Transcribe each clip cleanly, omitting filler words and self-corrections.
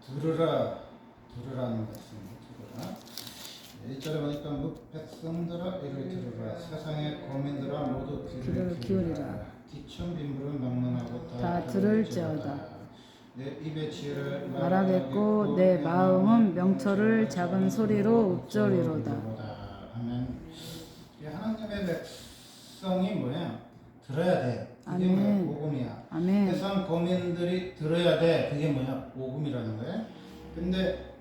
들으라는 말씀입니다. 들으라. 1절에 보니까 백성들아 이를 들으라. 세상의 고민들아 모두 귀를 기울이라. 기천 빈부를 막론하고 다 들을지어다. 내 입의 지혜를 말하겠고 내 마음은 명철을 작은 소리로 읊조리로다. 아멘. 하나님의 백성이 뭐야? 들어야 돼. 그게 뭐야? 복음이야. 아멘. 세상 고민들이 들어야 돼. 그게 뭐야? 복음이라는 거야. 근데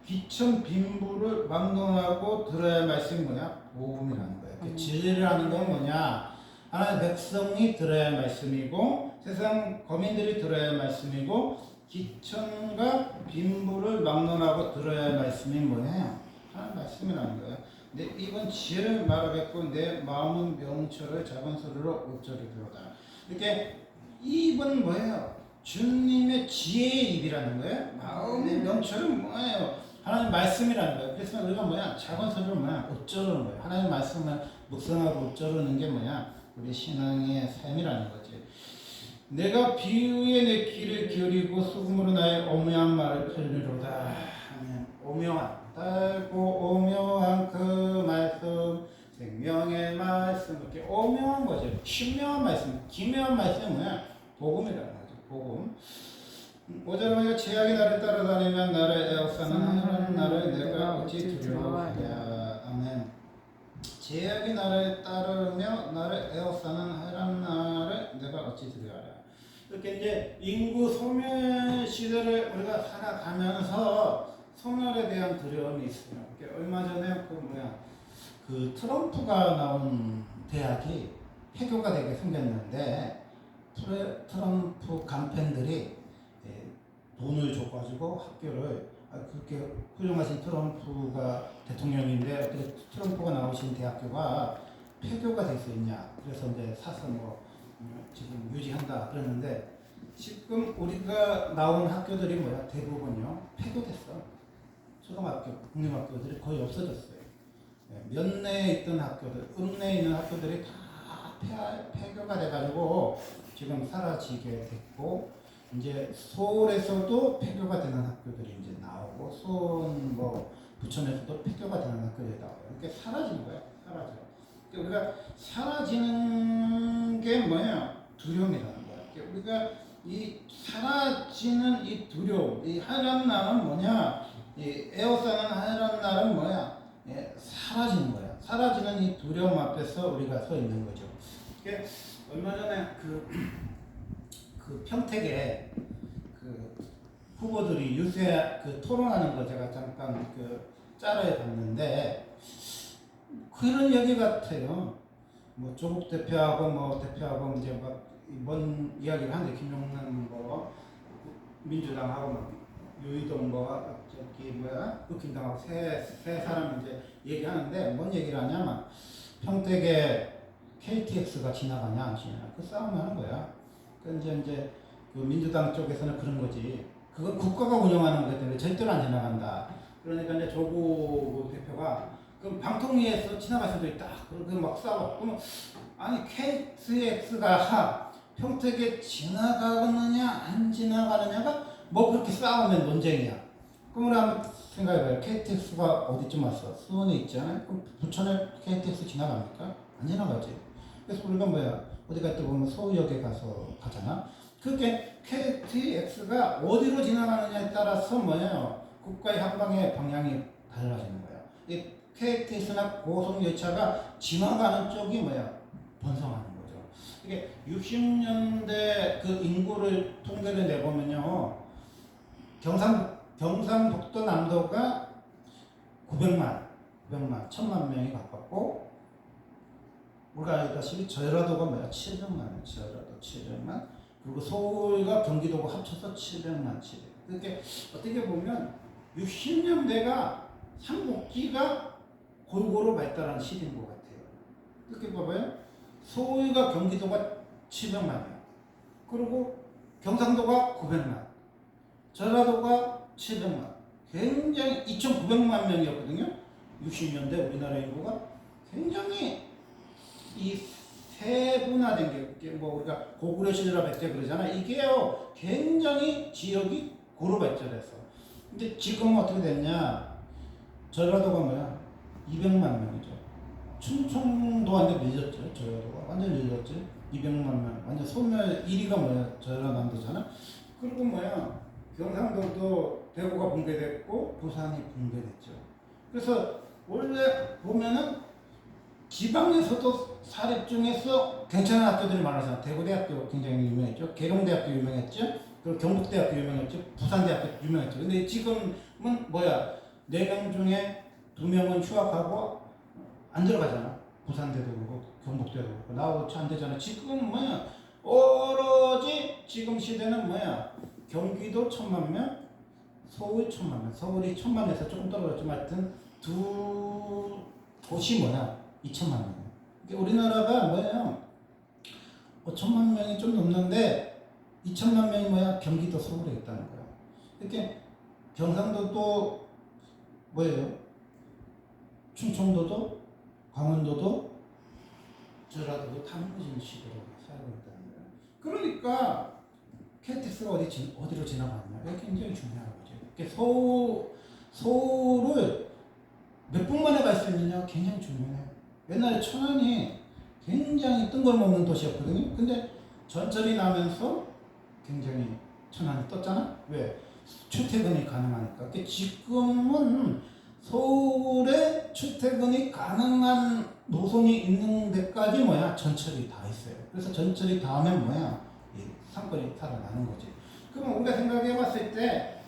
귀천 빈부를 막론하고 들어야 할 말씀이 뭐냐? 복음이라는 거야. 진리라는 건 뭐냐? 하나님의 백성이 들어야 할 말씀이고 세상 거민들이 들어야 할 말씀이고 기천과 빈부를 막론하고 들어야 할 말씀이 뭐냐? 하나님 말씀이라는 거예요. 내 입은 지혜를 말하겠고 내 마음은 명철을 작은 소리로 읊조리리로다. 이렇게 입은 뭐예요? 주님의 지혜의 입이라는 거예요. 마음의 명철은 뭐예요? 하나님 말씀이라는 거예요. 그래서 우리가 뭐야? 작은 소리로 뭐야? 읊조르는 거예요. 하나님 말씀을 묵상하고 읊조르는 게 뭐야? 우리 신앙의 삶이라는 거지. 내가 비유에 내 귀를 기울이고 수금으로 나의 오묘한 말을 들으리로다. 아멘. 오묘한, 달고 오묘한 그 말씀, 생명의 말씀, 이렇게 오묘한 거죠. 신묘한 말씀, 기묘한 말씀은 뭐야? 복음이라는 거죠. 복음. 5절에 보니까 제약이 나를 따라다니면 나를 에워싸는 하나님 나를 내가 어찌 두려워하랴. 아멘. 제약이 나를 따르며 나를 에워싸는 하나님 나를 내가 어찌 두려워하랴. 이렇게 이제 인구 소멸 시대를 우리가 살아가면서 소멸에 대한 두려움이 있어요. 얼마 전에 그 트럼프가 나온 대학이 폐교가 되게 생겼는데 트럼프 간팬들이 돈을 줘가지고 학교를 그렇게 훌륭하신 트럼프가 대통령인데 어떻게 트럼프가 나오신 대학교가 폐교가 될 수 있냐. 그래서 이제 사서 지금 유지한다 그랬는데 지금 우리가 나온 학교들이 뭐야? 대부분요 폐교됐어. 초등학교, 국립학교들이 거의 없어졌어요. 면내에 있던 학교들, 읍내에 있는 학교들이 다 폐교가 돼가지고 지금 사라지게 됐고 이제 서울에서도 폐교가 되는 학교들이 이제 나오고 수원 부천에서도 폐교가 되는 학교들이 나와요. 이렇게 사라지는 거야. 사라져. 우리가 사라지는 게 뭐야? 두려움이라는 거야. 우리가 이 사라지는 이 두려움, 이 하얀 날은 뭐냐? 이 에워싸는 하얀 날은 뭐야? 사라지는 거야. 사라지는 이 두려움 앞에서 우리가 서 있는 거죠. 얼마 전에 그 평택에 그 후보들이 유세 토론하는 거 제가 잠깐 짤을 봤는데 그런 얘기 같아요. 조국 대표하고 대표하고 이제 뭔 이야기를 하는데 김용남 민주당하고 유이동 국힘당하고 세 사람이 이제 얘기하는데 뭔 얘기를 하냐면 평택에 KTX가 지나가냐 안 지나가냐 그 싸움 하는 거야. 이제 그 민주당 쪽에서는 그런 거지. 그건 국가가 운영하는 거기 때문에 절대로 안 지나간다. 그러니까 이제 조국 대표가 그럼 방통위에서 지나갈 수도 있다. 그러고 막 싸워. 그러면 아니 KTX가 평택에 지나가느냐 안 지나가느냐가 그렇게 싸우면 논쟁이야. 그럼 우리 한번 생각해봐요. KTX가 어디쯤 왔어? 수원에 있잖아요. 그럼 부천에 KTX 지나갑니까? 안 지나가지. 그래서 우리가 어디 갈 때 보면 서울역에 가잖아. 그게 KTX가 어디로 지나가느냐에 따라서 국가의 향방의 방향이 달라지는 거야. 이 KTX나 고속열차가 지나가는 쪽이 번성하는 거죠. 이게 60년대 그 인구를 통계를 내보면요. 경상북도 남도가 900만, 1000만 명이 가깝고 우리가 알다시피 전라도가 700만, 전라도 700만, 그리고 서울과 경기도가 합쳐서 700만, 700. 그렇게 어떻게 보면 60년대가 삼국지가 골고루 발달한 시대인 것 같아요. 이렇게 봐봐요. 서울과 경기도가 700만이야. 그리고 경상도가 900만, 전라도가 700만. 굉장히 2,900만 명이었거든요. 60년대 우리나라 인구가 굉장히 이 세분화된 게 우리가 고구려 신라 백제 그러잖아. 이게요 굉장히 지역이 고루 발전했어. 근데 지금은 어떻게 됐냐? 전라도가 뭐야? 200만 명이죠. 충청도 완전 늦었죠. 전라도가 완전 늦었지. 200만 명. 완전 소멸 1위가 뭐야? 전라남도잖아. 그리고 뭐야? 경상도도 대구가 붕괴됐고 부산이 붕괴됐죠. 그래서 원래 보면은 지방에서도 사립 중에서 괜찮은 학교들이 많아서 대구대학교 굉장히 유명했죠. 계룡대학교 유명했죠. 그리고 경북대학교 유명했죠. 부산대학교 유명했죠. 근데 지금은 뭐야? 4명 중에 2명은 휴학하고 안 들어가잖아. 부산대도 그렇고 경북대도 그렇고 나오고 안 되잖아. 지금 뭐야? 오로지 지금 시대는 뭐야? 경기도 1,000만 명, 서울 1,000만 명. 서울이 1,000만에서 조금 떨어졌지만 하여튼 두 곳이 뭐야? 2,000만 명. 그러니까 우리나라가 뭐예요? 5천만 명이 좀 넘는데 2천만 명이 뭐야? 경기도 서울에 있다는 거야. 이렇게 경상도도 뭐예요? 충청도도, 강원도도, 전라도도 다 무너지는 시대로 살고 있다는 거야. 그러니까 KTX가 어디로 지나가느냐? 이게 굉장히 중요한 거죠. 그러니까 서울을 몇 분 만에 갈 수 있느냐? 굉장히 중요해요. 옛날에 천안이 굉장히 뜬금없는 도시였거든요. 근데 전철이 나면서 굉장히 천안이 떴잖아. 왜? 출퇴근이 가능하니까. 그러니까 지금은 서울에 출퇴근이 가능한 노선이 있는 데까지 뭐야? 전철이 다 있어요. 그래서 전철이 닿으면 뭐야? 이 상권이 살아나는 거지. 그럼 우리가 생각해 봤을 때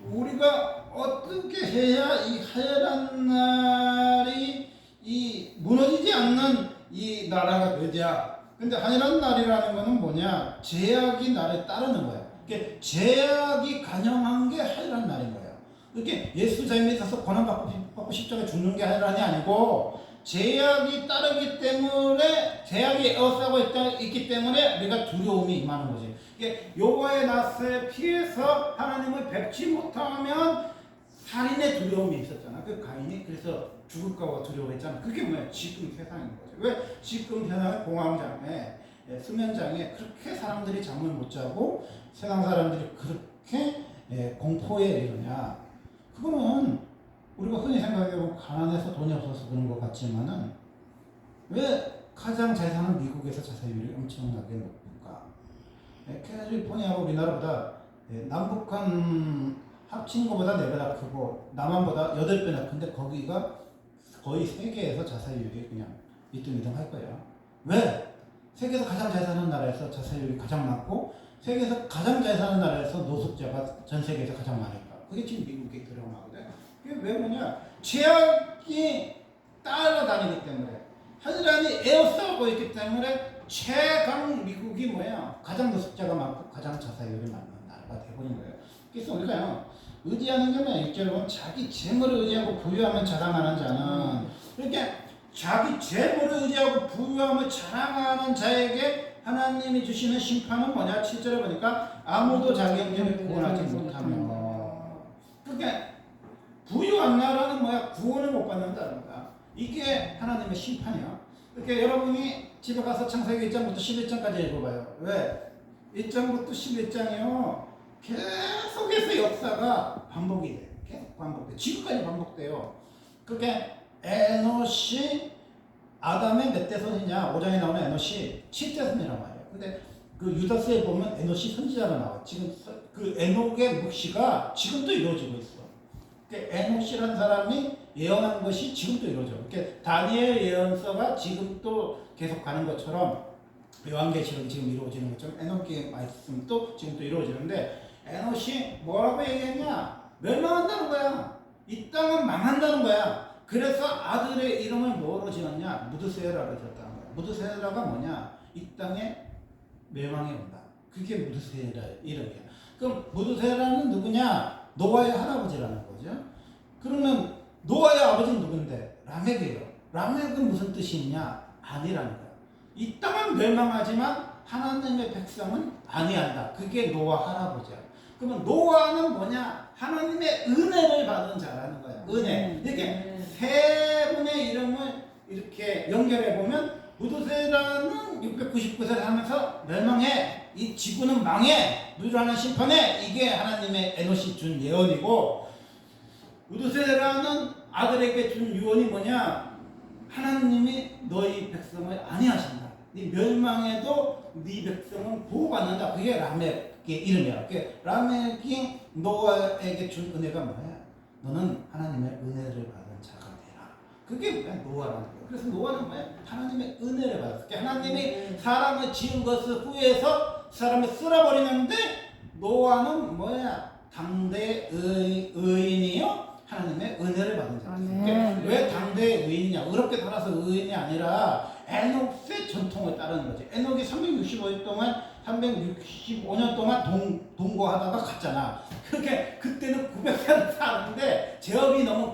우리가 어떻게 해야 이 하얀 날이 이 무너지지 않는 이 나라가 되냐? 근데 하얀 날이라는 거는 뭐냐? 제약이 나를 따르는 거야. 그러니까 제약이 가능한 게 하얀 날인 거야. 이렇게 예수 자임에 있어서 고난받고 십자가에 죽는 게 하얀이 아니고 제약이 따르기 때문에 제약이 에워싸고 있기 때문에 우리가 두려움이 임하는 거지. 이게 여호와의 낯을 피해서 하나님을 뵙지 못하면 살인의 두려움이 있었잖아. 그 가인이 그래서 죽을까봐 두려워했잖아. 그게 뭐야? 지금 세상인 거지. 왜 지금 세상의 공황장애, 수면장애 그렇게 사람들이 잠을 못 자고 세상 사람들이 그렇게 공포에 이르냐? 그거는 우리가 흔히 생각해보면 가난해서 돈이 없어서 그런 것 같지만은 왜 가장 잘 사는 미국에서 자살률이 엄청나게 높을까? 캘리포니아가 우리나라보다 남북한 합친 것보다 4배나 크고 남한보다 8배나 큰데 거기가 거의 세계에서 자살률이 그냥 1등, 2등 할 거예요. 왜? 세계에서 가장 잘 사는 나라에서 자살률이 가장 많고 세계에서 가장 잘 사는 나라에서 노숙자가 전 세계에서 가장 많을까? 그게 지금 미국의 드라마거든. 그게 왜 뭐냐? 제약이 따라다니기 때문에 하늘안이 에어싸고 있기 때문에 최강 미국이 뭐야? 가장 노숙자가 많고 가장 자살률이 많은 나라가 되버린 거예요. 그래서 우리가요 의지하는 게 뭐야? 일절은 자기 재물을 의지하고 부유함을 자랑하는 자는 그러니까 자기 재물을 의지하고 부유함을 자랑하는 자에게 하나님이 주시는 심판은 뭐냐? 7절에 보니까 아무도 자기 형제를 구원하지 못하며 그러니까 부유한 나라는 뭐야? 구원을 못 받는다는 거야. 이게 하나님의 심판이야. 그러니까 여러분이 집에 가서 창세기 1장부터 11장까지 읽어봐요. 왜? 1장부터 11장이요. 계속해서 역사가 반복이 돼. 계속 반복돼. 지금까지 반복돼요. 그게 에노시 아담의 몇 대손이냐? 5장에 나오는 에노시 7대손이란 말이에요. 근데 그 유다서에 보면 에노시 선지자가 나와. 지금 그 에녹의 묵시가 지금도 이루어지고 있어. 에녹이라는 사람이 예언한 것이 지금도 이루어져. 그러니까 다니엘 예언서가 지금도 계속 가는 것처럼 요한계시록이 지금 이루어지는 것처럼 에녹의 말씀도 지금도 이루어지는데 에녹이 뭐라고 얘기했냐? 멸망한다는 거야. 이 땅은 망한다는 거야. 그래서 아들의 이름을 뭐로 지었냐? 무드세라로 지었다는 거야. 무드세라가 뭐냐? 이 땅에 멸망이 온다. 그게 무드세라 이름이야. 그럼 무드세라는 누구냐? 노아의 할아버지라는 거죠. 그러면 노아의 아버지는 누군데? 라멕이에요. 라멕은 무슨 뜻이 있냐? 아니라는 거야. 이 땅은 멸망하지만 하나님의 백성은 아니한다. 그게 노아 할아버지야. 그러면 노아는 뭐냐? 하나님의 은혜를 받은 자라는 거야. 은혜. 이렇게 세 분의 이름을 이렇게 연결해 보면 무드세라는 699세를 하면서 멸망해. 이 지구는 망해. 무주라는 심판해. 이게 하나님의 에노시 준 예언이고, 무드세라는 아들에게 준 유언이 뭐냐? 하나님이 너희 백성을 안위하신다. 네 멸망해도 네 백성은 보호받는다. 그게 라멕의 이름이야. 그게 라멕이 노아에게 준 은혜가 뭐야? 너는 하나님의 은혜를 받은 자가 되라. 그게 뭐야? 노아라는 거야. 그래서 노아는 뭐야? 하나님의 은혜를 받았어. 하나님이 사람을 지은 것을 후회해서 사람을 쓸어버리는데, 노아는 뭐야? 당대 의인이요? 하나님의 은혜를 받은 자가 됐어. 왜 당대의 의인이냐? 의롭게 살아서 의인이 아니라 에녹의 전통을 따르는 거지. 에녹이 365일 동안 365년 동안 동거하다가 갔잖아. 그게 그때는 900살을 사는데 제업이 너무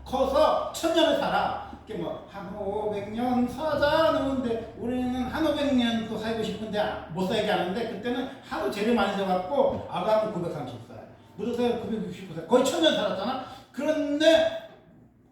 커서 1000년을 살아. 이게 뭐 한 500년 사자는데 우리는 한 500년도 살고 싶은데 못 살게 하는데, 그때는 하도 재료 많이 져갖고 아브라함은 930살, 무드세가 969살, 거의 1000년 살았잖아. 그런데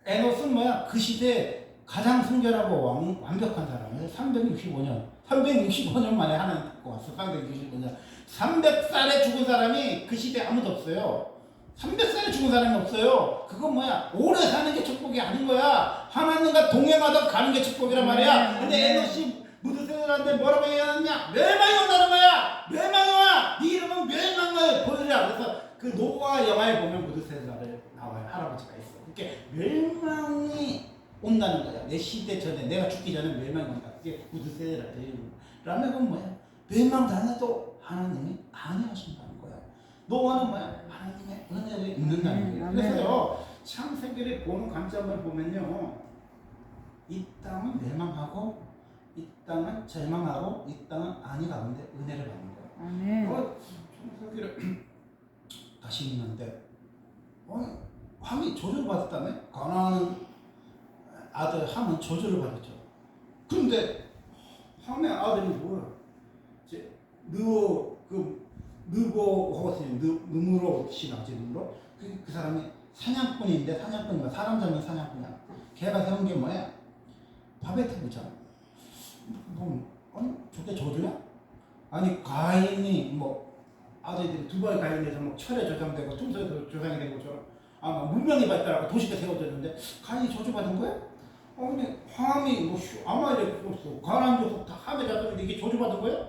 에녹은 뭐야? 그 시대에 가장 순결하고 완벽한 사람이에요. 365년 만에 하나님 갖고 왔어. 365년. 300살에 죽은 사람이 그 시대에 아무도 없어요. 300살에 죽은 사람이 없어요. 그건 뭐야? 오래 사는 게 축복이 아닌 거야. 하나님과 동행하다 가는 게 축복이란 말이야. 근데 에녹이 무드세라한테 뭐라고 얘기하느냐? 멸망이 온다는 거야. 멸망이 와. 네 이름은 멸망을 보느라. 그래서 그 노아 영화에 보면 무드세라를 나와요. 할아버지가 있어. 그러니까 멸망이 온다는 거야. 내 시대 전에, 내가 죽기 전에 멸망이 온다. 그게 무드세라. 라면은 뭐야? 멸망 당해도 하나님이 안위하신다는 거야. 노아는 뭐야? 하나님의 은혜를 입는다는 거예요. 그래서요, 창세기를 보는 관점을 보면요, 이 땅은 멸망하고, 이 땅은 절망하고, 이 땅은 안위 가운데 은혜를 받는 거예요. 창세기를 다시 읽는데, 함이 저주를 받았다며? 가나안 아들 함은 저주를 받았죠. 그런데 함의 아들이 뭐야? 이제 느무롯이나 느무롯 그 사람이 사냥꾼인데, 사냥꾼이 사람 잡는 사냥꾼이야. 걔가 세운 게 뭐야? 바벨탑이잖아. 저게 저주야? 아니 가인이 뭐 아들들이 두발 가인에서 뭐 철에 조장되고 tum소에 조장이 된 것처럼 문명이 발달하고 도시가 세워졌는데 가인이 저주받은 거야? 근데 함이 뭐 아무 일이 없어. 가나안 족속 다 함에 잡혔는데 이게 저주받은 거야?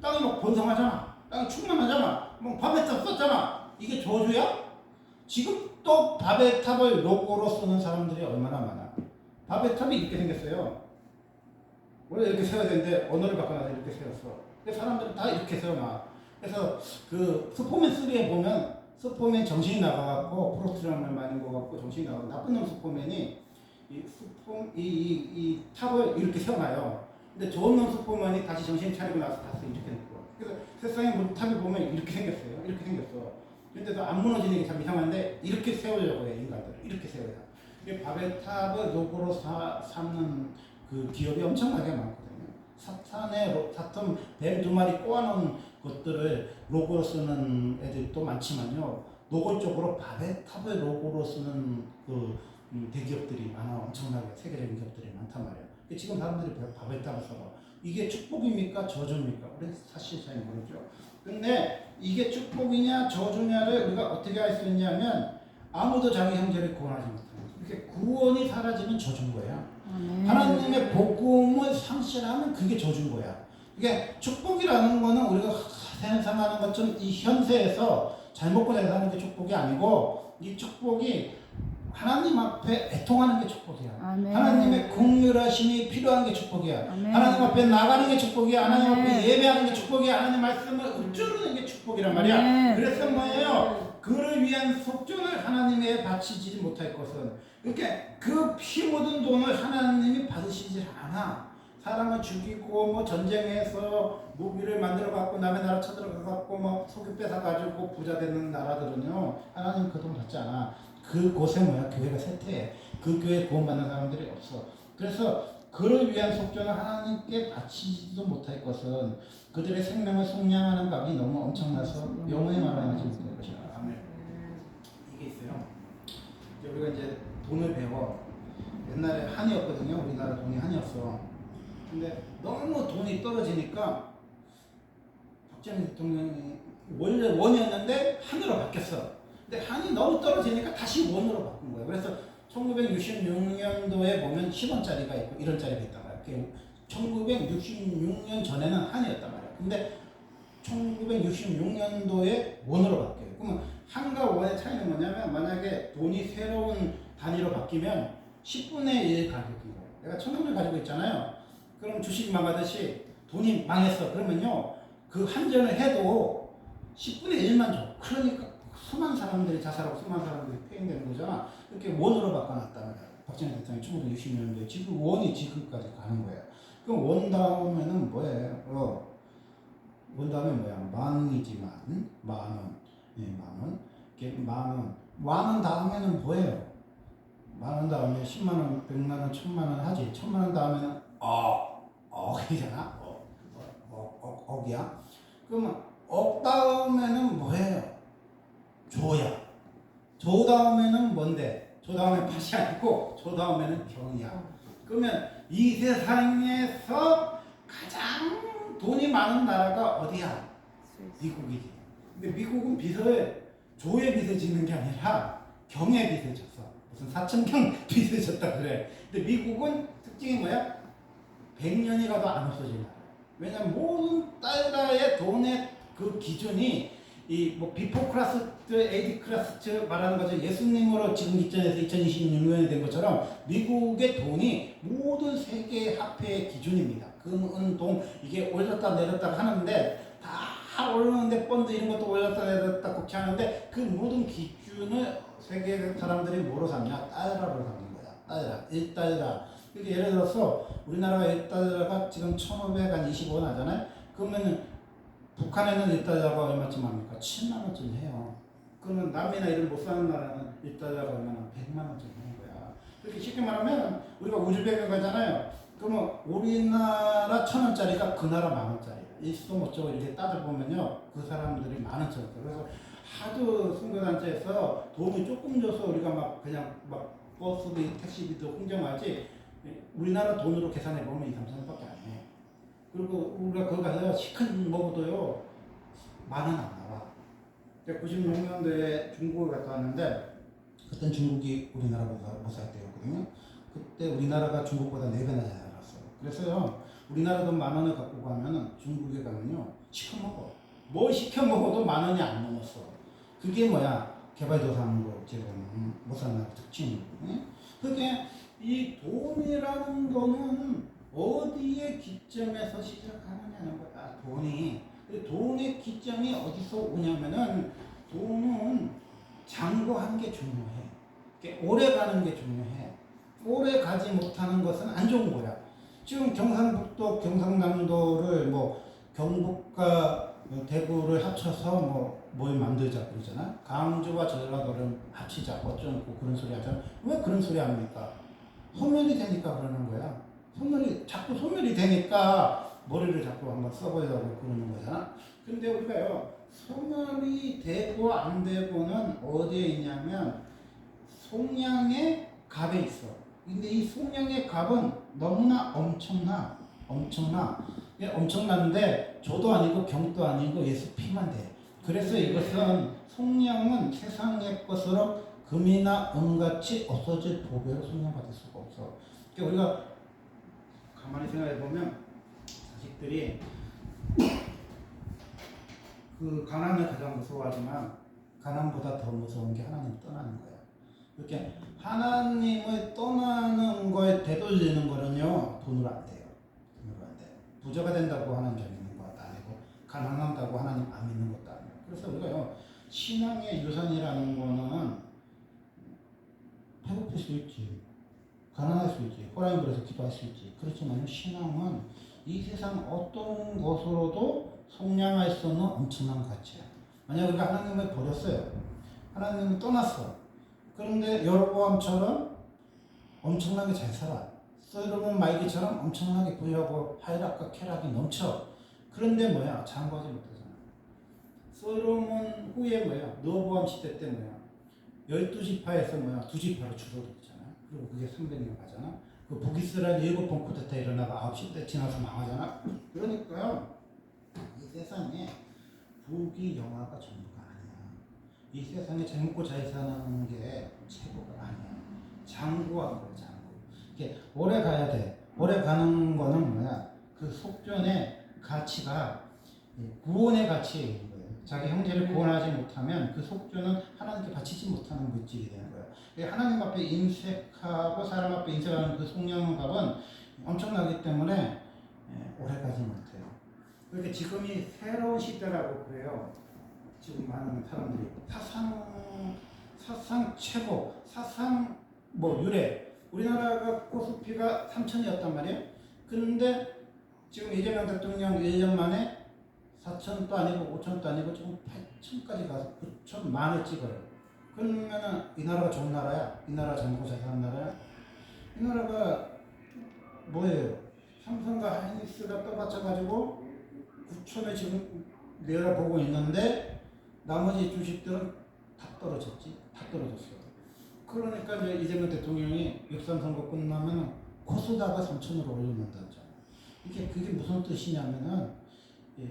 땅이 막 번성하잖아. 땅이 충만하잖아. 뭐 바벨탑 썼잖아. 이게 저주야? 지금 또 바벨탑을 로고로 쓰는 사람들이 얼마나 많아. 바벨탑이 이렇게 생겼어요. 원래 이렇게 세워야 되는데 언어를 바꿔놔서 이렇게 세웠어. 근데 사람들은 다 이렇게 세워놔. 그래서 그 스포맨 3에 보면 스포맨 정신이 나가갖고 프로스트럼을 맞는 거 같고 정신이 나가고, 나쁜 놈 스포맨이 이 탑을 이렇게 세워놔요. 근데 좋은 놈 슈퍼맨이 다시 정신 차리고 나서 다시 이렇게 된 거야. 그래서 세상에 뭐 탑이 보면 이렇게 생겼어요. 이렇게 생겼어. 근데도 안 무너지는 게 참 이상한데 이렇게 세우려고 해, 인간들을. 이렇게 세워야. 이게 바벨탑을 로고로 삼는 그 기업이 엄청나게 많거든요. 사탄 뱀 2마리 꼬아놓은 것들을 로고로 쓰는 애들도 많지만요, 노골적으로 바벨탑을 로고로 쓰는 그 대기업들이 많아. 엄청나게 세계적인 기업들이 많단 말이야. 지금 사람들이 바벨탑을 써봐. 이게 축복입니까? 저주입니까? 우리 사실 잘 모르죠. 근데 이게 축복이냐 저주냐를 우리가 어떻게 알 수 있냐면, 아무도 자기 형제를 구원하지 못하는 거야. 이렇게 구원이 사라지면 저주인 거야. 하나님의 복음을 상실하면 그게 저주인 거야. 이게 축복이라는 거는 우리가 생각하는 것처럼 이 현세에서 잘 먹고 잘 사는 게 축복이 아니고, 이 축복이 하나님 앞에 애통하는 게 축복이야. 아멘. 하나님의 긍휼하심이 필요한 게 축복이야. 아멘. 하나님 앞에 나가는 게 축복이야. 하나님 아멘. 앞에 예배하는 게 축복이야. 하나님 말씀을 읊조르는 게 축복이란 말이야. 아멘. 그래서 뭐예요? 그를 위한 속전을 하나님에 바치지 못할 것은, 이렇게 그 피 묻은 돈을 하나님이 받으시지 않아. 사람을 죽이고 뭐 전쟁에서 무기를 만들어 갖고 남의 나라 쳐들어가 갖고 뭐 소유 뺏어 가지고 부자 되는 나라들은요, 하나님 그 돈 받지 않아. 그곳에 뭐야? 교회가 쇠퇴해. 그 교회에 구원받는 사람들이 없어. 그래서 그를 위한 속전을 하나님께 바치지도 못할 것은 그들의 생명을 속량하는 값이 너무 엄청나서 영원히 말하지 못할 것이다. 아멘. 이게 있어요. 우리가 이제 돈을 배워. 옛날에 한이었거든요. 우리나라 돈이 한이었어. 근데 너무 돈이 떨어지니까 박정희 대통령이 원래 원이었는데 한으로 바뀌었어. 근데 한이 너무 떨어지니까 다시 원으로 바꾼 거예요. 그래서 1966년도에 보면 10원짜리가 있고 이런 짜리가 있단 말이에요. 1966년 전에는 한이었단 말이에요. 근데 1966년도에 원으로 바뀌어요. 그러면 한과 원의 차이는 뭐냐면 만약에 돈이 새로운 단위로 바뀌면 10분의 1 가격인 거예요. 내가 1,000원을 가지고 있잖아요. 그럼 주식 망하듯이 돈이 망했어. 그러면요. 그 한전을 해도 10분의 1만 줘. 그러니까 수많은 사람들이 자살하고 수많은 사람들이 폐행되는 거잖아. 이렇게 원으로 바꿔놨다 말이야. 박정희 대통령이 1960년도에 지금 원이 지금까지 가는 거야. 그럼 원 다음에는 뭐예요? 원 다음에 뭐야? 만 원이지만 만 원, 예, 만 원, 이렇게 만 원 다음에는 뭐예요? 만 원 다음에 10만 원, 100만 원, 1000만 원 하지. 1000만 원 다음에는 억이잖아. 억이야. 그러면 억 다음에는 뭐예요? 조야. 조 다음에는 뭔데? 조 다음에 팥이 아니고 조 다음에는 경이야. 그러면 이 세상에서 가장 돈이 많은 나라가 어디야? 미국이지. 근데 미국은 빚을 조의 빚을 짓는 게 아니라 경의 빚을 졌어. 무슨 사천경 빚을 졌다 그래. 근데 미국은 특징이 뭐야? 100년이 가도 안 없어지는 나라. 왜냐면 모든 달러의 돈의 그 기준이 이 뭐 비포 크라스트, 에이디 크라스트 말하는 거죠. 예수님으로 지금 기점에서 2026년이 된 것처럼 미국의 돈이 모든 세계 화폐의 기준입니다. 금, 은, 동 이게 올렸다 내렸다 하는데 다 오르는데 펀드 이런 것도 올렸다 내렸다 그렇게 하는데 그 모든 기준을 세계 사람들이 뭐로 삼냐? 달러로 삼는 거야. 달러, 1달러. 그러니까 예를 들어서 우리나라가 1달러가 지금 1,525원 하잖아요. 그러면은 북한에는 1달러가 얼마쯤 합니까? 7만 원쯤 해요. 그러면 남이나 이런 못 사는 나라는 1달러가 얼마나? 100만 원쯤 하는 거야. 그렇게 쉽게 말하면 우리가 우즈벡에 가잖아요. 그러면 우리나라 1,000원짜리가 그 나라 만원짜리야. 일도 못저고 이렇게 따져보면요. 그 사람들이 만원짜리. 그래서 하도 선거단체에서 돈을 조금 줘서 우리가 막 그냥 막 버스비, 택시비도 흥정하지 우리나라 돈으로 계산해보면 2, 3천원밖에 안 해. 그리고 우리가 거기 가서 시큰 먹어도요 10,000원 안 나와. 96년도에 중국을 갔다 왔는데 그때 중국이 우리나라보다 때였거든요. 그때 우리나라가 중국보다 4배나 잘 살았어. 그래서요 우리나라 돈 10,000원을 갖고 가면은 중국에 가면요 시켜 먹어. 뭘 시켜 먹어도 10,000원이 안 넘었어. 그게 뭐야? 개발도상국 지금 못 사는 특징이고. 그게 이 돈이라는 거는 어디에 기점에서 시작하느냐는 거야. 돈의 기점이 어디서 오냐면은 돈은 장고하는 게 중요해. 오래 가는 게 중요해. 오래 가지 못하는 것은 안 좋은 거야. 지금 경상북도, 경상남도를 뭐 경북과 대구를 합쳐서 뭘 만들자 그러잖아. 강주와 전라도를 합치자 어쩌고 그런 소리 하잖아. 왜 그런 소리 합니까? 소멸이 되니까 그러는 거야. 자꾸 소멸이 되니까 머리를 자꾸 한번 써보려고 그러는 거잖아. 근데 우리가요, 소멸이 되고 안 되고는 어디에 있냐면, 송량의 값에 있어. 근데 이 송량의 값은 너무나 이게 엄청난데, 조도 아니고 경도 아니고 예수 피만 돼. 그래서 이것은 송량은 세상의 것으로 금이나 은같이 없어질 보배로 송량받을 수가 없어. 그러니까 우리가 가만히 생각해 보면 자식들이 그 가난을 가장 무서워하지만 가난보다 더 무서운 게 하나님 떠나는 거야. 이렇게 하나님을 떠나는 거에 되돌리는 거는요 돈으로 안 돼요. 돈으로 안 돼. 부자가 된다고 하나님 잘 믿는 것도 아니고 가난한다고 하나님 안 믿는 것도 아니고. 그래서 우리가요 신앙의 유산이라는 거는 배고플 수 있지. 가난할 수 있지. 호랑이 불에서 기도할 수 있지. 그렇지만 신앙은 이 세상 어떤 것으로도 속량할 수 없는 엄청난 가치야. 만약 우리가 하나님을 버렸어요. 하나님을 떠났어. 그런데 여로보암처럼 엄청나게 잘 살아. 솔로몬 말기처럼 엄청나게 부유하고 하이락과 쾌락이 넘쳐. 그런데 뭐야? 장구하지 못하잖아. 솔로몬 후에 뭐야? 르호보암 시대 때 뭐야? 12지파에서 뭐야? 2지파로 줄어들었잖아. 그리고 그게 300년 가잖아. 그 북이스라엘 7번 쿠데타 일어나가 9시 때 지나서 망하잖아. 그러니까요, 이 세상에 북이 영화가 전부가 아니야. 이 세상에 잘 먹고 잘 사는 게 최고가 아니야. 장구한 거야, 장구. 이게 오래 가야 돼. 오래 가는 거는 뭐야? 그 속전의 가치가 구원의 가치에 있는 거예요. 자기 형제를 구원하지 못하면 그 속전은 하나님께 바치지 못하는 물질이 되는 거예요. 하나님 앞에 인색하고 사람 앞에 인색하는 그 속량감은 엄청나기 때문에 오래 가지 못해요. 그렇게 지금이 새로운 시대라고 그래요. 지금 많은 사람들이 사상 최고, 사상 뭐 유래. 우리나라가 코스피가 3천이었단 말이에요. 근데 지금 이재명 대통령 1년 만에 4천도 아니고 5천도 아니고 지금 8천까지 가서 9천 만을 찍어요. 그러면은 이 나라가 좋은 나라야? 이 나라 잘 먹고 잘 사는 나라야? 이 나라가 뭐예요? 삼성과 하이닉스가 떠받쳐가지고 9천에 지금 내려보고 있는데 나머지 주식들은 다 떨어졌지. 다 떨어졌어. 그러니까 이제 이재명 대통령이 6.3 선거 끝나면 코스닥을 3천으로 올려놓는다잖아. 그게 무슨 뜻이냐면은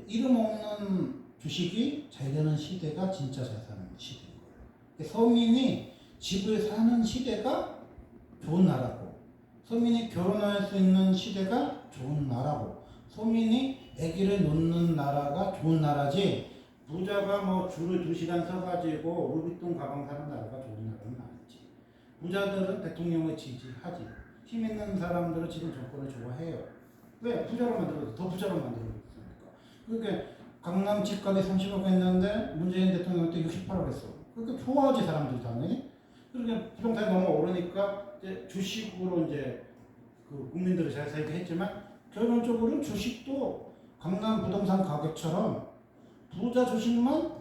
이름 없는 주식이 잘 되는 시대가 진짜 잘 사는 시대인 거예요. 서민이 집을 사는 시대가 좋은 나라고, 서민이 결혼할 수 있는 시대가 좋은 나라고, 서민이 아기를 놓는 나라가 좋은 나라지, 부자가 뭐 줄을 2시간 서가지고 루비통 가방 사는 나라가 좋은 나라는 아니지. 부자들은 대통령을 지지하지. 힘 있는 사람들은 지금 정권을 좋아해요. 왜? 부자로 만들어서 더 부자로 만들어줬으니까. 그러니까 강남 집값이 30억 했는데 문재인 대통령 때 68억 했어. 그러니까 좋아하지 사람들이 당연히. 그러니까 부동산이 너무 오르니까 이제 주식으로 이제 그 국민들을 잘 살게 했지만 결론적으로는 주식도 강남 부동산 가격처럼 부자 주식만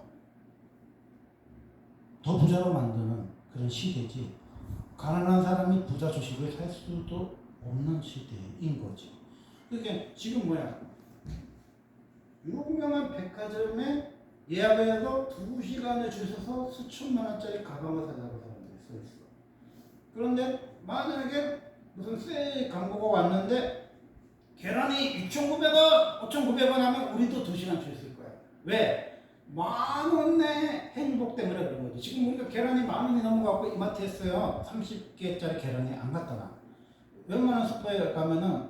더 부자로 만드는 그런 시대지. 가난한 사람이 부자 주식을 살 수도 없는 시대인 거지. 그러니까 지금 뭐야? 유명한 백화점에 예약해서 2시간을 줄 서서 수천만 원짜리 가방을 사자고 사람들이 서 있어. 그런데 만약에 무슨 세일 광고가 왔는데 계란이 6,900원, 5,900원 하면 우리도 2시간 줄 있을 거야. 왜? 10,000원의 행복 때문에 그런 거지. 지금 우리가 계란이 10,000원이 넘어가고 이마트 했어요. 30개짜리 계란이 안 갖다 놔. 웬만한 슈퍼에 가면은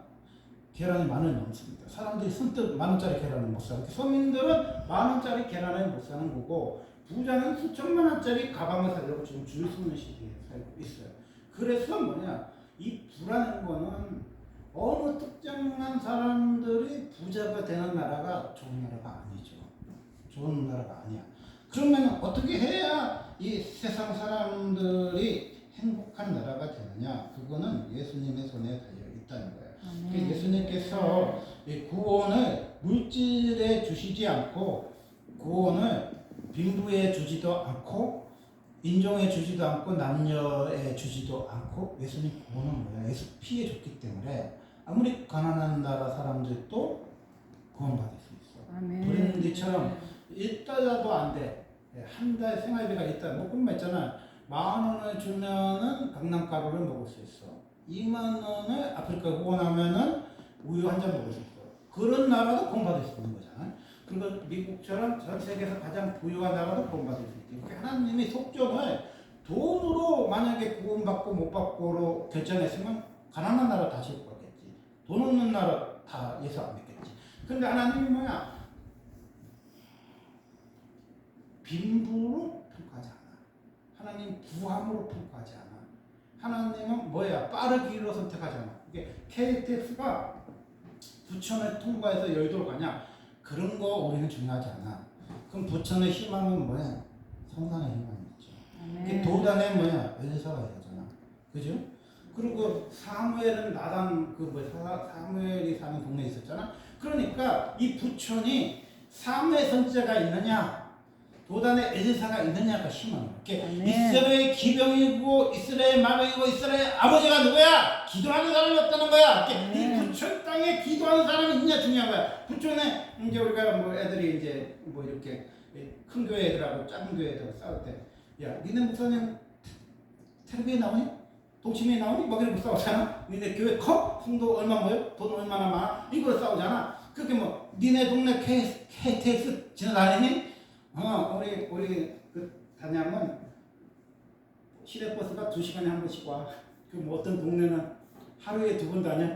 계란이 10,000원이 넘습니다. 사람들이 선뜻 10,000원짜리 계란을 못 사. 서민들은 10,000원짜리 계란을 못 사는 거고, 부자는 수천만 원짜리 가방을 사려고 지금 줄 서는 시기에 살고 있어요. 그래서 뭐냐, 이 부라는 거는 어느 특정한 사람들이 부자가 되는 나라가 좋은 나라가 아니죠. 좋은 나라가 아니야. 그러면 어떻게 해야 이 세상 사람들이 행복한 나라가 되느냐? 그거는 예수님의 손에 달려 있다는 거예요. 예수님께서 이 구원을 물질에 주시지 않고, 구원을 빈부에 주지도 않고, 인종에 주지도 않고, 남녀에 주지도 않고, 예수님 구원은 뭐야? 예수 피에 줬기 때문에 아무리 가난한 나라 사람들도 구원받을 수 있어. 브랜디처럼 1달러도 안 돼. 한 달 생활비가 일단 뭐 있잖아. 10,000원을 주면은 강남가루를 먹을 수 있어. 20,000원을 아프리카 후원하면은 우유 한 잔 먹을 수 있어. 그런 나라도 구원받을 수 있는 거잖아. 그리고 미국처럼 전 세계에서 가장 부유한 나라도 구원받을 수 있지. 하나님이 속전을 돈으로 만약에 구원받고 못 받고로 결정했으면 가난한 나라 다시 올 거겠지. 돈 없는 나라 다 예수 안 믿겠지. 근데 하나님이 뭐야? 빈부로 평가하지 않아. 하나님 부함으로 평가하지 않아. 하나님은 뭐야? 빠르기로 선택하지 않아. 이게 KTX가 부천을 통과해서 여의도로 가냐? 그런 거 우리는 중요하지 않아. 그럼 부천의 희망은 뭐야? 성산의 희망이 있죠. 이게 도단에 뭐야? 엘리사가 이러잖아. 그죠? 그리고 사무엘은 나단 사무엘이 사는 동네에 있었잖아. 그러니까 이 부천이 사무엘 선지자가 있느냐? 도단에 엘리사가 있느냐가 희망이야. 이스라엘 기병이고 이스라엘 마병이고 이스라엘 아버지가 누구야? 기도하는 사람이 없다는 거야. 이 부천 땅에 기도하는 사람이 있냐 중요한 거야. 부천에 이제 우리가 뭐 애들이 이제 뭐 이렇게 큰 교회 애들하고 작은 교회 애들하고 싸울 때, 야, 니네 목사님 텔레비에 나오니? 동치미 나오니 뭐 이러고 싸우잖아. 니네 교회 커? 성도 얼마 모여? 돈 얼마나 많아? 이걸 싸우잖아. 그렇게 뭐 니네 동네 KTX 지나다니니? 우리 그 다녀면 시내버스가 2시간에 한 번씩 와. 그 뭐 어떤 동네는 하루에 2번 다녀.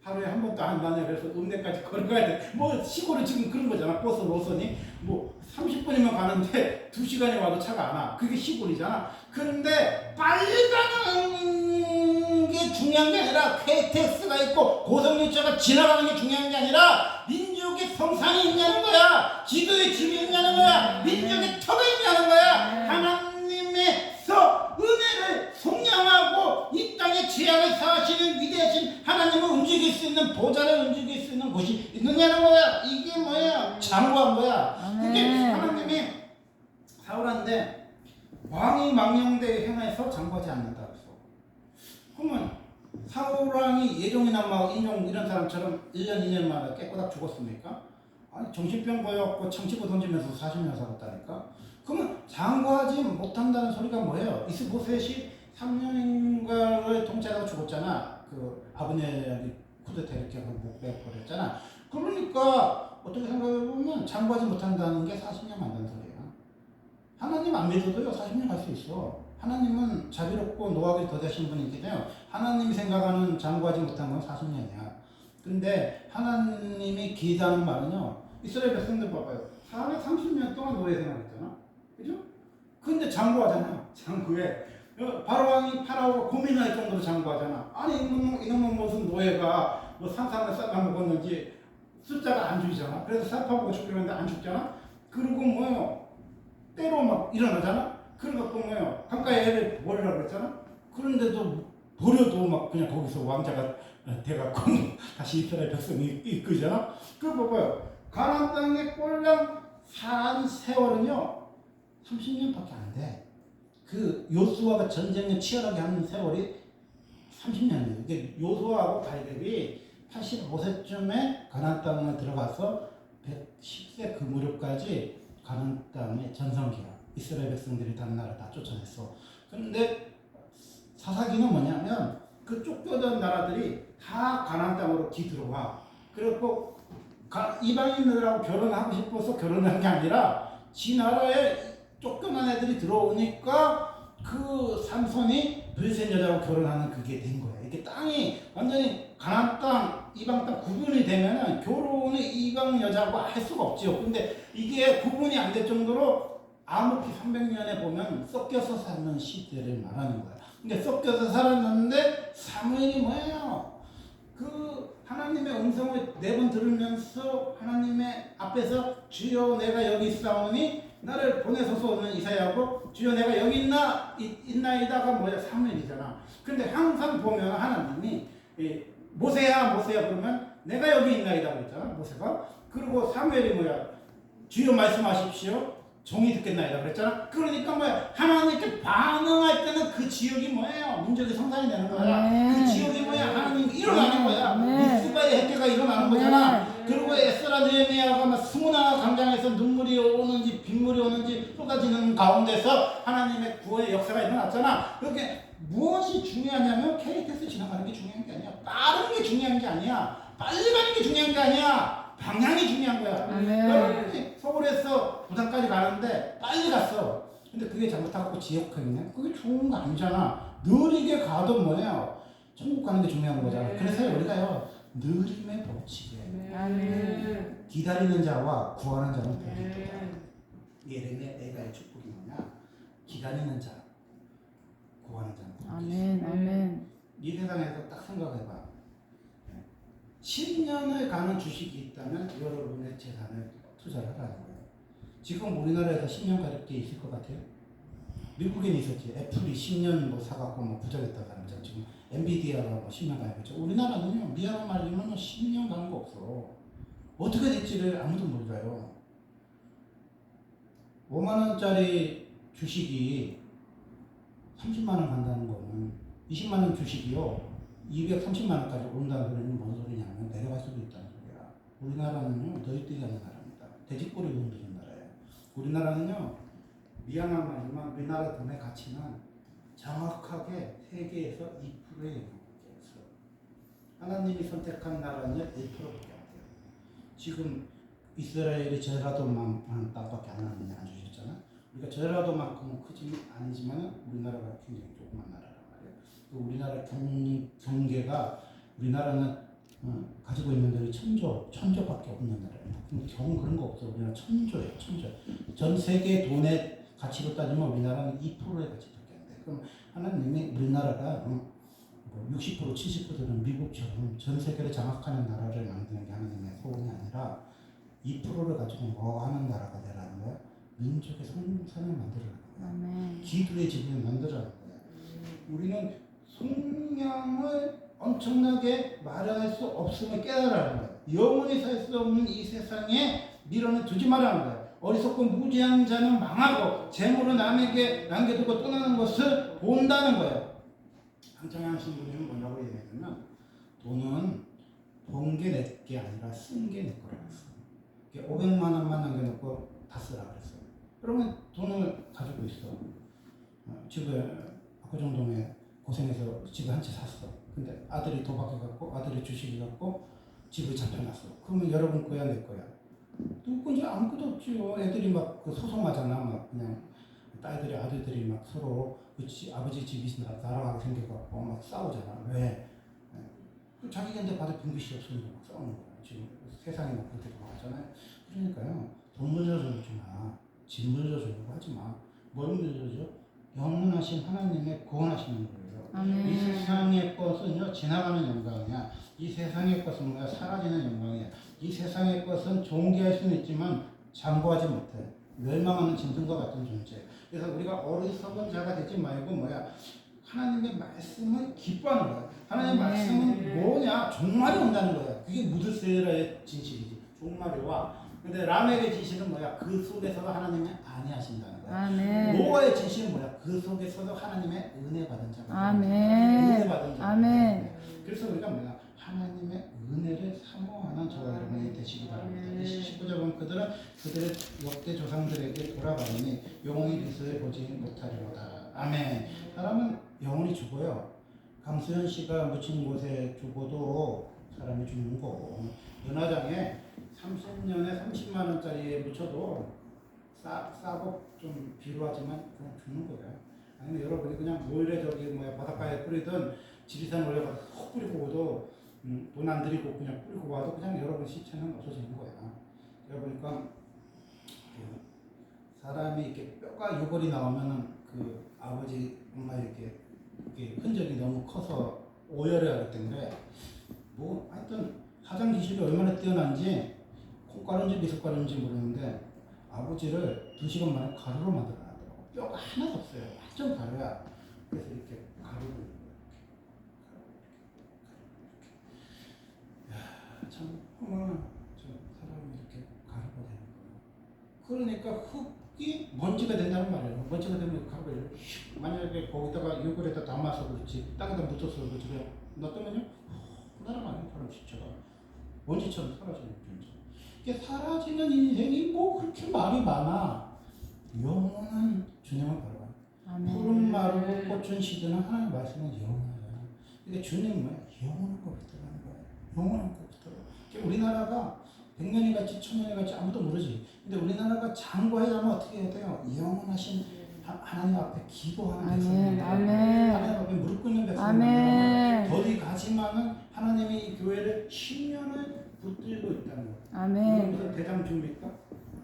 하루에 한 번도 안 다녀. 그래서 읍내까지 걸어가야 돼. 뭐 시골은 지금 그런 거잖아. 버스 노선이 뭐 30분이면 가는데 2시간이 와도 차가 안 와. 그게 시골이잖아. 그런데 빨리 가는 게 중요한 게 아니라 KTX가 있고 고속열차가 지나가는 게 중요한 게 아니라 민족의 성상이 있냐는 거야. 지도의 짐이 있냐는 거야. 민족의 터가 있냐는 거야. 하나님의서 은혜를 속량하고 이 땅에 죄악을 사하시는 위대하신 하나님을 움직일 수 있는 보좌를 움직일 수 있는 곳이 있느냐는 거야. 이게 뭐야? 장구한 거야. 그게 하나님이 사울한테 왕이 망령되게 행해서 장구하지 않는다 그랬어. 그러면 사울왕이 예종이나 막 인종 이런 사람처럼 1년 2년마다 깨꼬닥 죽었습니까? 아니 정신병 걸려갖고 창치고 던지면서 40년 살았다니까. 그러면 장구하지 못한다는 소리가 뭐예요? 이스보셋이 3년인가를 통치하다가 죽었잖아. 그 아버님이 쿠데타 이렇게 하고 목 빼버렸잖아. 그러니까 어떻게 생각해보면 장구하지 못한다는 게 40년 만든 소리야. 하나님 안 믿어도요 40년 갈 수 있어. 하나님은 자비롭고 노하기 더되신 분이기 때문에 하나님이 생각하는 장구하지 못한 건 40년이야. 근데 하나님이 기다는 말은요, 이스라엘 백성들 봐봐요. 430년 동안 노예 생활했잖아. 그죠? 근데 장구하잖아. 장구해. 바로왕이 파라오가 고민할 정도로 장구하잖아. 아니 이놈은 무슨 노예가 뭐 산삼을 쌀아 먹었는지 숫자가 안 줄이잖아. 그래서 살파보고 죽기로 했는데 안 죽잖아. 그리고 뭐요? 때로 막 일어나잖아. 그래갖고 뭐요? 강가에 애를 버리라고 그랬잖아. 그런데도 버려도 막 그냥 거기서 왕자가 돼갖고 다시 이스라엘 백성이 이끌잖아. 그거 봐봐요. 가나안 땅에 꼴랑 산 세월은요 30년밖에 안 돼. 그 요수아가 전쟁을 치열하게 하는 세월이 30년이에요. 이게 요수아하고 갈렙이 85세쯤에 가나안 땅에 들어가서 110세 그 무렵까지 가나안 땅의 전성기야. 이스라엘 백성들이 다른 나라 다 쫓아냈어. 그런데 사사기는 뭐냐면 그 쫓겨던 나라들이 다 가나안 땅으로 뒤들어와. 그리고 이방인들하고 결혼하고 싶어서 결혼한 게 아니라 지 나라에 쫓겨난 애들이 들어오니까 그 삼손이 블레셋 여자하고 결혼하는 그게 된 거야. 이게 땅이 완전히 가나안 땅, 이방 땅 구분이 되면은 결혼을 이방 여자하고 할 수가 없지요. 근데 이게 구분이 안 될 정도로 암흑기 300년에 보면 섞여서 사는 시대를 말하는 거야. 근데 섞여서 살았는데 사무엘이 뭐예요? 그 하나님의 음성을 4번 들으면서 하나님의 앞에서 주여 내가 여기 있사오니 나를 보내소서는 이사야고 주여 내가 여기 있나이다가 뭐야? 사무엘이잖아. 근데 항상 보면 하나님이 모세야 그러면 내가 여기 있나이다 그랬잖아. 모세가. 그리고 사무엘이 뭐야? 주여 말씀하십시오. 종이 듣겠나이다 그랬잖아. 그러니까 뭐야? 하나님께 반응할 때는 그 지역이 뭐예요? 민족이 성산이 되는 거야. 그 지역이 뭐야? 하나님이 일어나는 거야. 미스바의 핵계가 일어나는 거잖아. 그리고 에스라 느헤미야가 막 스무나 광장에서 눈물이 오는지 빗물이 오는지 쏟아지는 가운데서 하나님의 구원의 역사가 일어났잖아. 그렇게 무엇이 중요하냐면 KTX 지나가는 게 중요한 게 아니야. 빠른 게 중요한 게 아니야. 빨리 가는 게 중요한 게 아니야. 방향이 중요한 거야. 여러분이 서울에서 부산까지 가는데 빨리 갔어. 근데 그게 잘못하고 지역화했네. 그게 좋은 거 아니잖아. 느리게 가도 뭐예요? 천국 가는 게 중요한 거잖아. 그래서 우리가요 느림의 법칙에 기다리는 자와 구하는 자는 복이 있다. 예레미야 내가의 축복이 뭐냐? 기다리는 자, 구하는 자는 복이 있어. 아멘. 이 세상에서 딱 생각해봐. 10년을 가는 주식이 있다면 여러분의 재산을 투자를 하라는 거예요. 지금 우리나라에서 10년 가릴 게 있을 것 같아요? 미국에는 있었지. 애플이 10년 뭐 사갖고 뭐 부자됐다는 사람이잖아. 지금 엔비디아가 뭐 10년 가는 거죠. 우리나라는요, 미안한 말이지만 10년 가는 거 없어. 어떻게 될지를 아무도 몰라요. 5만원짜리 주식이 30만원 간다는 거는 20만원 주식이요. 230만원까지 온다는 소리는 뭔 소리냐면 내려갈 수도 있다는 소리야. 우리나라는요 너희들이 하는 나라입니다. 돼지꼬리 흔드는 나라예요. 우리나라는요 미안한 말이지만 우리나라 돈의 가치는 정확하게 세계에서 2%의 영향밖에 없어. 하나님이 선택한 나라는 1%밖에 안 돼요. 지금 이스라엘이 전라도만 땅밖에 안 주셨잖아. 그러니까 전라도만큼은 크지 아니지만 우리나라가 굉장히 조그만 나라란 말이에요. 또 우리나라 경계가 우리나라는 가지고 있는 데는 천조밖에 없는 나라예요. 근데 겨우 그런 거 없어. 우리나라 천조예요, 천조. 전 세계 돈의 가치로 따지면 우리나라는 2%의 가치밖에 안 돼. 그럼 하나님이 우리나라가 60% 70%는 미국처럼 전 세계를 장악하는 나라를 만드는 게 하나님의 소원이 아니라 2%를 가지고 뭐 하는 나라가 되라는 거야? 민족의 성산을 만들어라는 거야. 아멘. 기도의 집을 만들어라는 거야. 우리는 성령을 엄청나게 마련할 수 없음을 깨달아라는 거야. 영원히 살 수 없는 이 세상에 미련을 두지 말라는 거야. 어리석고 무지한 자는 망하고 재물을 남에게 남겨두고 떠나는 것을 본다는 거야. 한창한 신부님은 뭐라고 얘기했냐면 돈은 본 게 내 게 아니라 쓴 게 내 거라고 했어. 500만 원만 남겨놓고 다 쓰라 그랬어요. 그러면 돈을 가지고 있어. 집에 압구정동에 고생해서 집을 한 채 샀어. 근데 아들이 도박해갖고 아들이 주식해갖고 집을 잡혀놨어. 그러면 여러분 거야 내 거야? 누구 건지 아무것도 없지요. 애들이 막 그 소송하잖아. 막 그냥 딸들이 아들들이 막 서로 아버지 집이 날아가게 생겨갖고 막 싸우잖아. 왜? 그 자기한테 받을 분깃이 없으니까 막 싸우는 거야. 지금 세상에 막 그렇게 돌아가잖아요. 그러니까요. 돈 물려주지 마. 집 물려주려고 하지 마. 뭘 물려줘? 영원하신 하나님의 구원하시는 거예요. 아멘. 이 세상의 것은요 지나가는 영광이야. 이 세상의 것은 뭐야? 사라지는 영광이야. 이 세상의 것은 존귀할 수는 있지만 장구하지 못해. 멸망하는 짐승과 같은 존재. 그래서 우리가 어리석은 자가 되지 말고 뭐야? 하나님의 말씀을 기뻐하는 거야. 하나님의 말씀은 뭐냐? 종말이 온다는 거야. 그게 무드세라의 진실이지. 종말이 와. 근데 라멜의 진실은 뭐야? 그 속에서도 하나님이 아니하신다는 거야. 아멘. 노아의 진실은 뭐야? 그 속에서도 하나님의 은혜 받은 자가. 아멘. 은혜 받은 자가. 아멘. 그래서 우리가 뭐야? 하나님의 은혜를 사모하는 저와 여러분이 되시기 바랍니다. 15절 보면 그들의 역대 조상들에게 돌아가니 영원히 빛을 보지 못하리로다. 아멘. 사람은 영원히 죽어요. 강수현 씨가 묻힌 곳에 죽어도 사람이 죽는 거고, 연화장에 30년에 30만 원짜리에 묻혀도 싸고 좀 비루하지만 그냥 죽는 거야. 아니면 여러분이 그냥 몰래 저기 바닷가에 뿌리든 지리산 올려가서 훅 뿌리고 오도 돈 안 들이고 그냥 뿌리고 와도 그냥 여러분 시체는 없어지는 거야. 그러다 보니까 사람이 이렇게 뼈가 요골이 나오면은 그 아버지 엄마 이렇게 흔적이 너무 커서 오열을 하기 때문에 뭐 하여튼 화장 기술이 얼마나 뛰어난지 콩가루인지 미숫가루인지 모르는데 아버지를 2시간 만에 가루로 만들어놨더라고. 뼈가 하나도 없어요. 완전 가루야. 그래서 이렇게 가루를 참 어머나 저 사람이 이렇게 가루가 되는 거예요. 그러니까 흙이 먼지가 된다는 말이에요. 먼지가 되면 가루가 슉 만약에 거기다가 요구에다 담아서 그렇지 땅에다 묻어서 그렇지 그냥 놔두면요 그나라 아니에요. 사람 시체가 먼지처럼 사라지는 존재. 이게 사라지는 인생이 뭐 그렇게 말이 많아. 영원한 주님을 바라봐. 푸른 마르고 꽃은 시드는 하나님 말씀은 영원하잖아. 이게 주님은 뭐야? 영원한 거 붙들어가는 거야. 영원한 거 붙들어. 우리나라가 100년이 갈지 1000년이 갈지 아무도 모르지. 근데 우리나라가 장구하려면 어떻게 해야 돼요? 영원하신 하나님 앞에 기도하는 백성들, 하나님 앞에 무릎 꿇는 백성들, 더디 가지만은 하나님이 이 교회를 10년을 붙들고 있다는 거예요. 아멘. 무슨 대장주입니까?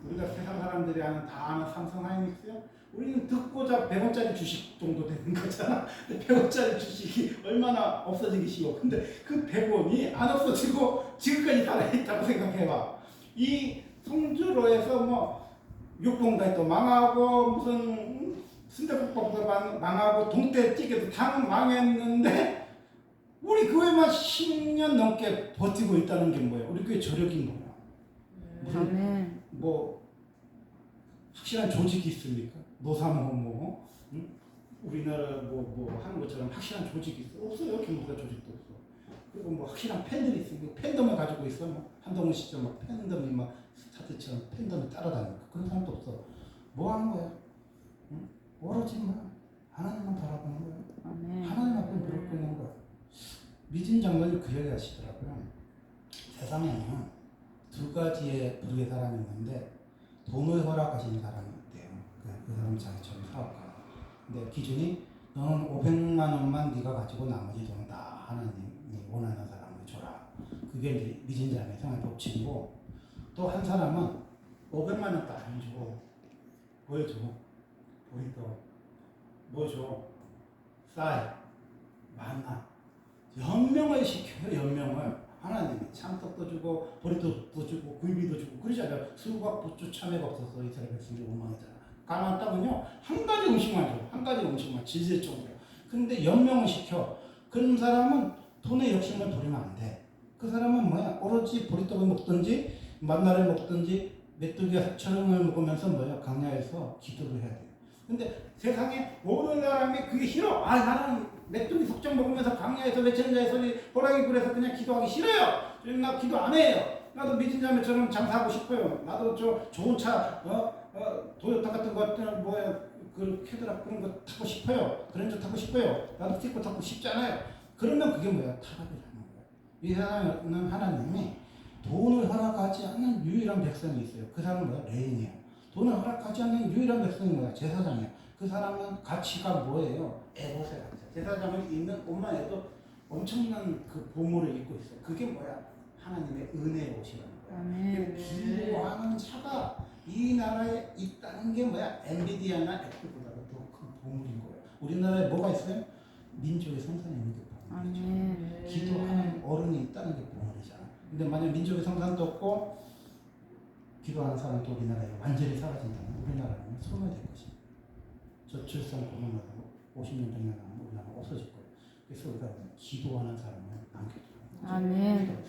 우리가 세상 사람들이 다 아는 삼성 하이닉스요? 우리는 듣고자 100원짜리 주식 정도 되는 거잖아. 100원짜리 주식이 얼마나 없어지기 쉬워. 근데 그 100원이 안 없어지고 지금까지 살아있다고 생각해봐. 이 송주로에서 뭐 육봉다이도 망하고 무슨 순대국밥도 망하고 동태찌개도 다 망했는데 우리 교회만 10년 넘게 버티고 있다는 게 뭐예요? 우리 교회 저력인 거야. 무슨 뭐 확실한 조직이 있습니까? 노사모 뭐 응? 우리나라 뭐 하는 것처럼 확실한 조직이 있어? 없어요. 경북사 조직도 없어. 그리고 뭐 확실한 팬들이 있으니까 팬덤을 가지고 있어. 뭐 한동훈 시절 막 팬덤이 막 스타트처럼 팬덤이 따라다니까 그런 사람도 없어. 뭐 하는 거야? 응? 오로지 뭐 하나님만 바라보는 거예요. 아멘. 하나님 앞에 무릎 꿇는 거예요. 미진 장로님 그 얘기 하시더라고요. 세상에는 두 가지의 부류의 사람이 있는데 돈을 허락하시는 사람이 있대요. 그 사람은 자기처럼 사업가. 근데 기준이 너는 500만 원만 네가 가지고 나머지 돈은 다 하나님이 원하는 사람을 줘라. 그게 이제 미진자의 생활 법칙이고, 또 한 사람은 500만 원 딱 안 주고 뭘 줘? 보리떡, 뭐 줘? 쌀, 만나. 연명을 시켜요. 연명을. 하나님이 참떡도 주고 보리떡도 주고 굴비도 주고 그러잖아요. 수박, 부추, 참외가 없어서 이스라엘 백성들이 원망했잖아. 가나안 땅은요 한 가지 음식만 줘. 한 가지 음식만 질질 정도로. 근데 연명을 시켜. 그런 사람은 돈에 욕심을 부리면 안 돼. 그 사람은 뭐야? 오로지 보리떡을 먹든지 만나를 먹든지 메뚜기와 천음을 먹으면서 뭐야? 강야에서 기도를 해야 돼요. 근데 세상에 모든 사람이 그게 싫어. 아, 나는 메뚜기 속정 먹으면서 강야에서 외치는 소리 호랑이 굴에서 그냥 기도하기 싫어요. 나 기도 안 해요. 나도 미진자매처럼 장사하고 싶어요. 나도 저 좋은 차, 도요타 같은 거, 뭐야, 그 캐드락 그런 거 타고 싶어요. 그랜저 타고 싶어요. 나도 티코 타고 싶잖아요. 그러면 그게 뭐야? 타락을 하는 거예요. 이 사람은 하나님이 돈을 허락하지 않는 유일한 백성이 있어요. 그 사람은 뭐야? 레인이에요. 돈을 허락하지 않는 유일한 백성이 뭐야? 제사장이에요. 그 사람은 가치가 뭐예요? 에봇의 가치. 제사장을 입는 옷만 해도 엄청난 그 보물을 입고 있어요. 그게 뭐야? 하나님의 은혜의 옷이라는 거야. 아멘. 기도하는 자가 이 나라에 있다는 게 뭐야? 엔비디아나 애플보다도 더 큰 보물인 거예요. 우리나라에 뭐가 있어요? 민족의 성산이 있는 게 보물이죠. 아멘. 기도하는 어른이 있다는 게 보물이잖아. 근데 만약 민족의 성산도 없고 기도하는 사람도 우리나라에 완전히 사라진다면 우리나라는 소멸될 것입니다. 저출산 고령화도 50년, 100년 하면 우리나라가 없어질 거예요. 그래서 우리가 기도하는 사람을 남겨줘야 아멘. 합니다.